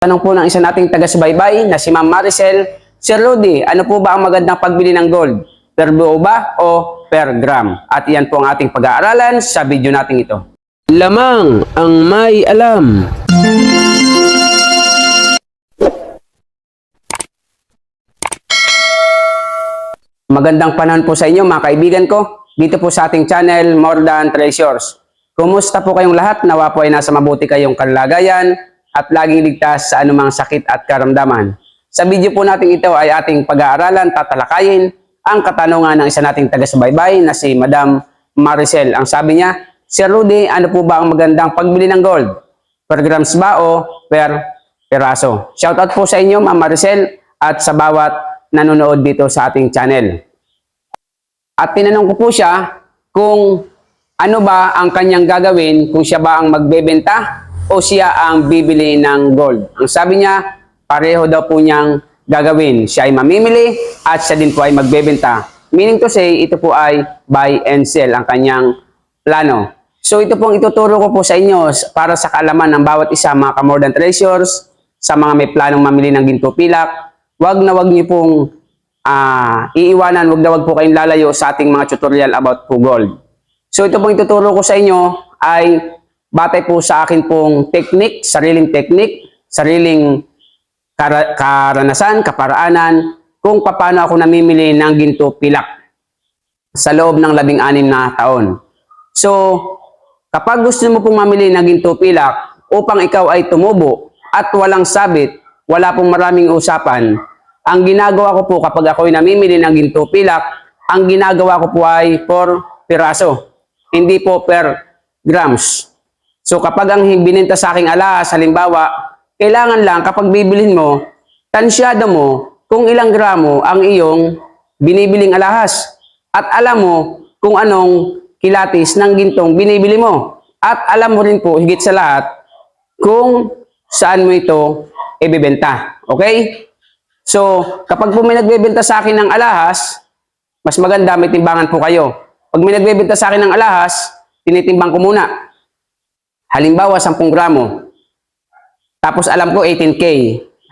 Tanong po ng isa nating taga-subaybay na si Ma'am Maricel, Sir Rudy, ano po ba ang magandang pagbili ng gold? Per buo ba o per gram? At yan po ang ating pag-aaralan sa video natin ito. Lamang ang may alam. Magandang panahon po sa inyo mga kaibigan ko. Dito po sa ating channel, More Than Treasures. Kumusta po kayong lahat? Nawa po ay nasa mabuti kayong kalagayan at laging ligtas sa anumang sakit at karamdaman. Sa video po natin ito ay ating pag-aaralan, tatalakayin ang katanungan ng isa nating taga-subaybay na si Madam Maricel. Ang sabi niya, Sir Rudy, ano po ba ang magandang pagbili ng gold? Per grams ba o per peraso? Shoutout po sa inyo, Ma'am Maricel, at sa bawat nanonood dito sa ating channel. At tinanong ko po siya kung ano ba ang kanyang gagawin, kung siya ba ang magbebenta o siya ang bibili ng gold. Ang sabi niya, pareho daw po niyang gagawin. Siya ay mamimili at siya din po ay magbebenta. Meaning to say, ito po ay buy and sell ang kanyang plano. So ito pong ituturo ko po sa inyo para sa kaalaman ng bawat isa, mga ka-More Than Treasures, sa mga may planong mamili ng ginto pilak. Wag na wag niyo pong iiwanan, wag na wag po kayong lalayo sa ating mga tutorial about po gold. So ito pong ituturo ko sa inyo ay batay po sa akin pong technique, sariling karanasan, kaparaanan, kung paano ako namimili ng ginto pilak sa loob ng 16 na taon. So, kapag gusto mo pong mamili ng ginto pilak upang ikaw ay tumubo at walang sabit, wala pong maraming usapan, ang ginagawa ko po kapag ako ay namimili ng ginto pilak, ang ginagawa ko po ay per piraso, hindi po per grams. So kapag ang bininta sa aking alahas, halimbawa, kailangan lang kapag bibilhin mo, tansyado mo kung ilang gramo ang iyong binibiling alahas. At alam mo kung anong kilatis ng gintong binibili mo. At alam mo rin po, higit sa lahat, kung saan mo ito ibebenta. Okay? So, kapag po may nagbebenta sa akin ng alahas, mas maganda may timbangan po kayo. Pag may nagbebenta sa akin ng alahas, tinitimbang ko muna. Halimbawa, 10 gramo. Tapos alam ko 18K.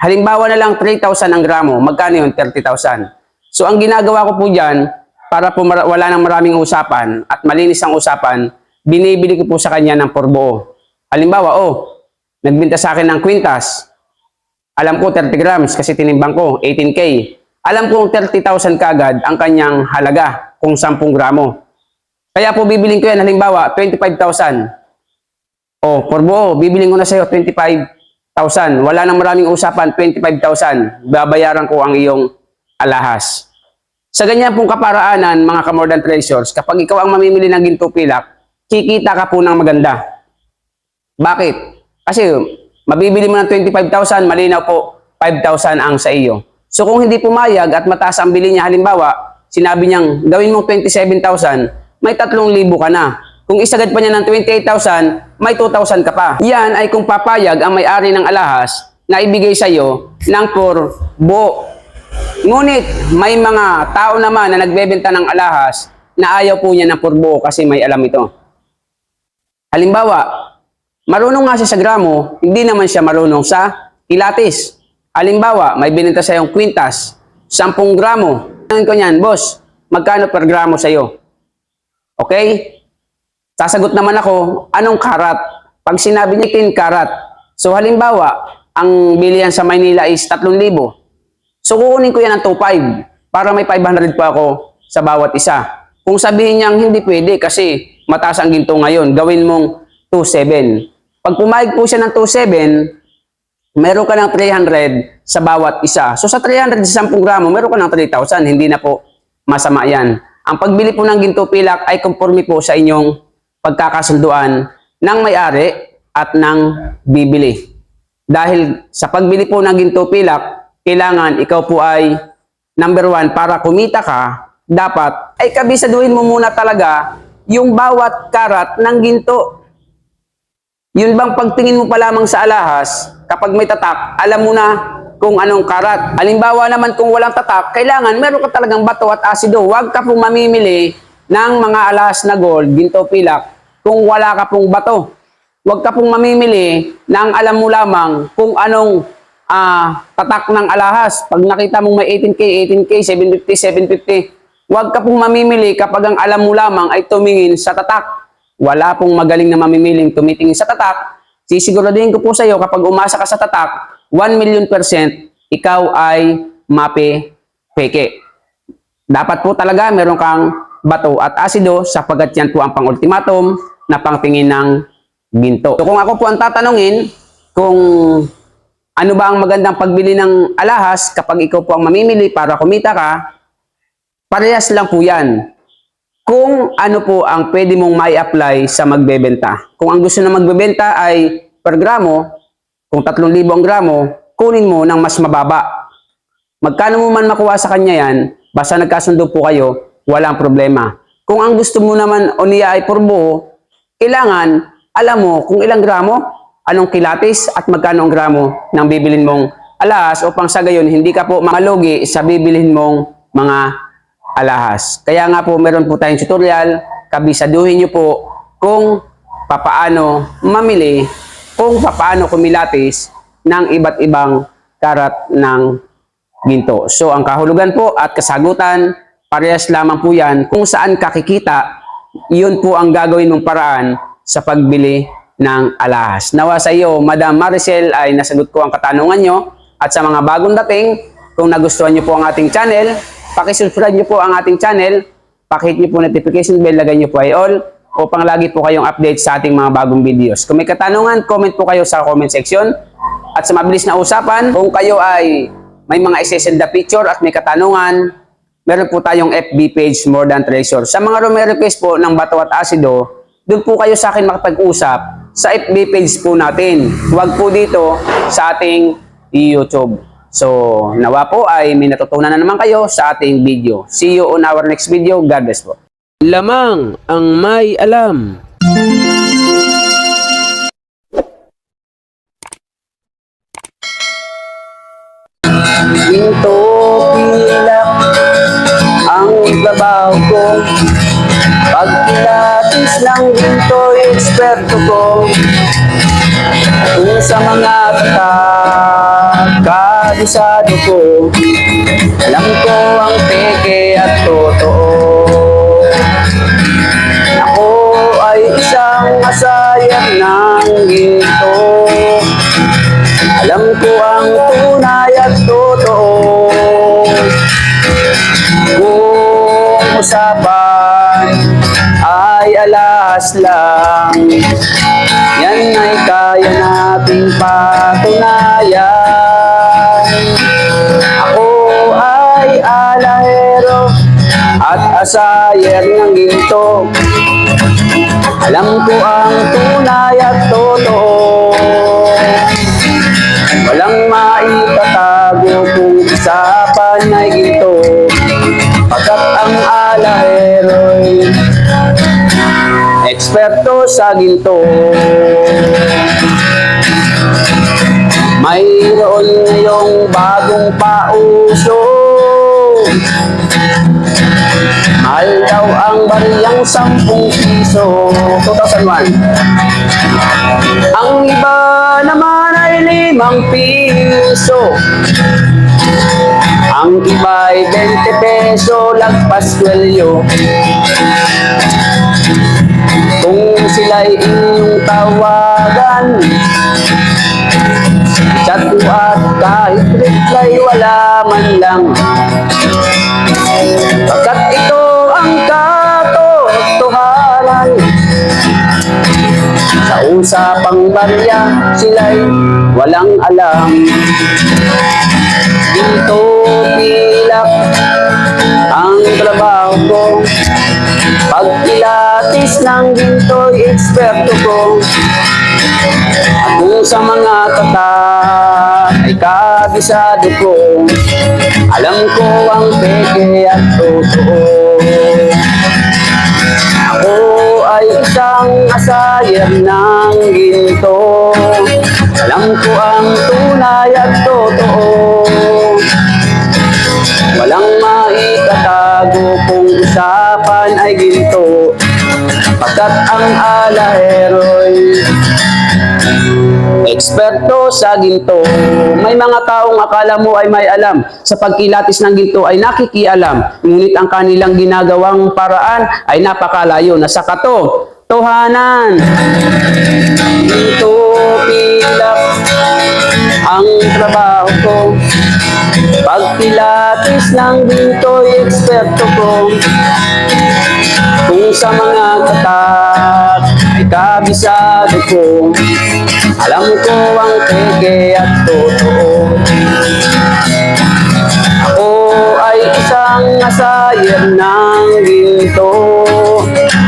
Halimbawa na lang 3,000 ang gramo. Magkano yun? 30,000. So ang ginagawa ko po dyan, para po wala nang maraming usapan at malinis ang usapan, binibili ko po sa kanya ng porbuo. Halimbawa, nagbenta sa akin ng kwintas. Alam ko 30 grams kasi tinimbang ko 18K. Alam ko 30,000 kagad ang kanyang halaga kung 10 gramo. Kaya po bibiling ko yan, halimbawa 25,000. Porbuo, bibiling ko na sa'yo 25,000. Wala nang maraming usapan, 25,000. Babayaran ko ang iyong alahas. Sa ganyan pong kaparaanan, mga ka-More Than Treasures, kapag ikaw ang mamimili ng ginto pilak, kikita ka po ng maganda. Bakit? Kasi mabibili mo ng 25,000, malinaw po, 5,000 ang sa iyo. So kung hindi pumayag at mataas ang bili niya, halimbawa, sinabi niyang gawin mo 27,000, may 3,000 ka na. Kung isagad pa niya ng 28,000, may 2,000 ka pa. Yan ay kung papayag ang may-ari ng alahas na ibigay sa iyo ng porbuo. Ngunit may mga tao naman na nagbebenta ng alahas na ayaw po niya ng porbuo kasi may alam ito. Halimbawa, marunong nga siya sa gramo, hindi naman siya marunong sa kilatis. Halimbawa, may binenta sa iyong kwintas, 10 gramo. Tangan ko niyan, boss, magkano per gramo sa iyo? Okay? Sasagot naman ako, anong karat? Pag sinabi niya 10 karat. So halimbawa, ang bilihan sa Maynila is 3,000. So kukunin ko yan ng 2,500 para may 500 pa ako sa bawat isa. Kung sabihin niyang hindi pwede kasi mataas ang ginto ngayon, gawin mong 2,700. Pag pumayag po siya ng 2,700, meron ka ng 300 sa bawat isa. So sa 300 sa 10 gramo, meron ka ng 3,000. Hindi na po masama yan. Ang pagbili po ng ginto pilak ay conforme po sa inyong pagkakasunduan ng may-ari at ng bibili. Dahil sa pagbili po ng ginto pilak, kailangan ikaw po ay number 1, para kumita ka, dapat ay kabisaduhin mo muna talaga yung bawat karat ng ginto. Yun bang pagtingin mo pa lamang sa alahas, kapag may tatak, alam mo na kung anong karat. Halimbawa naman kung walang tatak, kailangan meron ka talagang bato at asido. Huwag ka pong mamimili ng mga alahas na gold, ginto pilak, kung wala ka pong bato. Huwag ka pong mamimili ng alam mo lamang kung anong tatak ng alahas. Pag nakita mong may 18K, 750, huwag ka pong mamimili kapag ang alam mo lamang ay tumingin sa tatak. Wala pong magaling na mamimiling tumitingin sa tatak. Sisiguraduhin ko po sa iyo, kapag umasa ka sa tatak, 1,000,000% ikaw ay peke. Dapat po talaga meron kang bato at asido sapagkat yan po ang pang-ultimatum na pangtingin ng ginto. So kung ako po ang tatanungin kung ano ba ang magandang pagbili ng alahas kapag ikaw po ang mamimili para kumita ka, parehas lang po yan. Kung ano po ang pwede mong may apply sa magbebenta. Kung ang gusto na magbebenta ay per gramo, kung 3,000 ang gramo, kunin mo ng mas mababa. Magkano mo man makuha sa kanya yan, basta nagkasundo po kayo, walang problema. Kung ang gusto mo naman o niya ay purbo, kailangan alam mo kung ilang gramo, anong kilatis at magkano ang gramo ng bibilin mong alahas upang sa gayon hindi ka po malugi sa bibilin mong mga alahas. Kaya nga po meron po tayong tutorial, kabisaduhin nyo po kung papaano mamili, kung papaano kumilatis ng iba't ibang karat ng ginto. So ang kahulugan po at kasagutan, parehas lamang po yan. Kung saan kakikita, yun po ang gagawin mong paraan sa pagbili ng alahas. Nawa sa iyo, Madam Maricel, ay nasagot ko ang katanungan nyo. At sa mga bagong dating, kung nagustuhan nyo po ang ating channel, pakisubscribe nyo po ang ating channel, pakihit nyo po notification bell, lagay nyo po ay all, upang lagi po kayong update sa ating mga bagong videos. Kung may katanungan, comment po kayo sa comment section. At sa mabilis na usapan, kung kayo ay may mga isesend na picture at may katanungan, meron po tayong FB page, More Than Treasure. Sa mga request po ng bato at asido, doon po kayo sa akin makapag-usap sa FB page po natin. Huwag po dito sa ating YouTube. So, nawa po ay may natutunan na naman kayo sa ating video. See you on our next video. God bless po. Lamang ang may alam. Ginto pilak ang trabaho ko. Pagpilatis ng ginto, eksperto ko. Kung sa mga kabisado ko, alam ko ang peke at totoo. Ako ay isang masayang ng ginto. Alam ko ang tunay at totoo. Kung usapan ay alas lang, yan ay kaya nating patunayan. Ako ay alahero at asayer ng ginto. Alam ko ang tunay at totoo. Walang maitatago kung usapan ay ginto. Pagkat ang alahero'y eksperto sa ginto. Mayroon ngayong bagong pauso. Mahal daw ang bariyang 10 piso. 2001. Ang iba naman ay 5 piso. Ang iba ay 20 peso, lagpas kwelyo. Kung sila'y inyong tawagan, chat ko at kahit reply wala man lang. Pagkat ito ang katotohanan, sa usapang barya sila'y walang alam. Ginto pilak ang trabaho ko. Pagpilatis ng ginto'y eksperto ko. At kung sa mga ay kabisado ko, alam ko ang peke at totoo. Ako ay isang asayer ng ginto. Alam ko ang tunay at totoo. Walang maitatago kung usapan ay ginto. Pagkat ang alahero'y Eksperto sa ginto. May mga taong akala mo ay may alam. Sa pagkilatis ng ginto ay nakikialam. Ngunit ang kanilang ginagawang paraan ay napakalayo na sa katotohanan. Ginto pilak ang trabaho ko. Pagkilatis ng ginto ay eksperto ko. Kung sa mga katak ay kabisado ko, alam ko ang peke at totoo. Ako ay isang asayer ng ginto.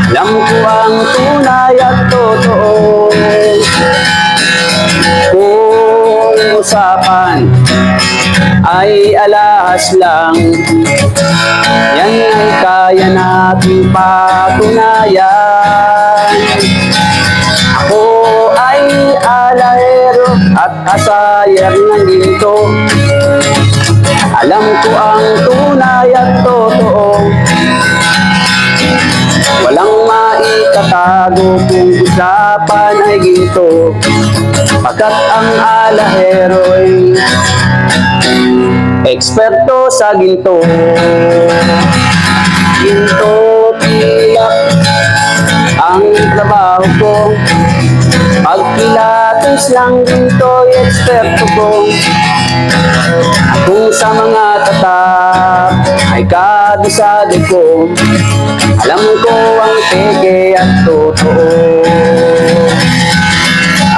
Alam ko ang tunay at totoo. Kung usapan ay alahas lang, yan ay kaya nating patunayan. Ako ay alahero at asayer ng ginto. Alam ko ang tunay at totoo. Walang maitatago kung usapan ay ginto, pagkat ang alahero'y eksperto sa ginto. Ginto pilak ang trabaho ko. Pagkilatis ng ginto ay eksperto ko. Kung sa mga tatak ay kabisado ko, alam ko ang peke at totoo.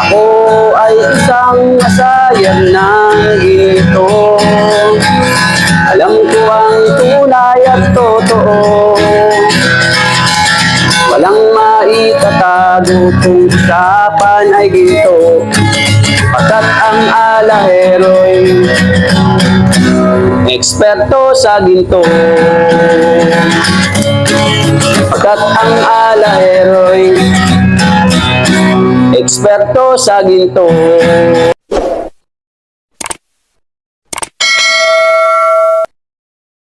Ako ay isang asayer ng ginto. Alam ko ang tunay at totoo. Walang maitatago kung usapan ay ginto, pagkat ang alahero'y eksperto sa ginto. Pagkat ang alahero'y eksperto sa ginto.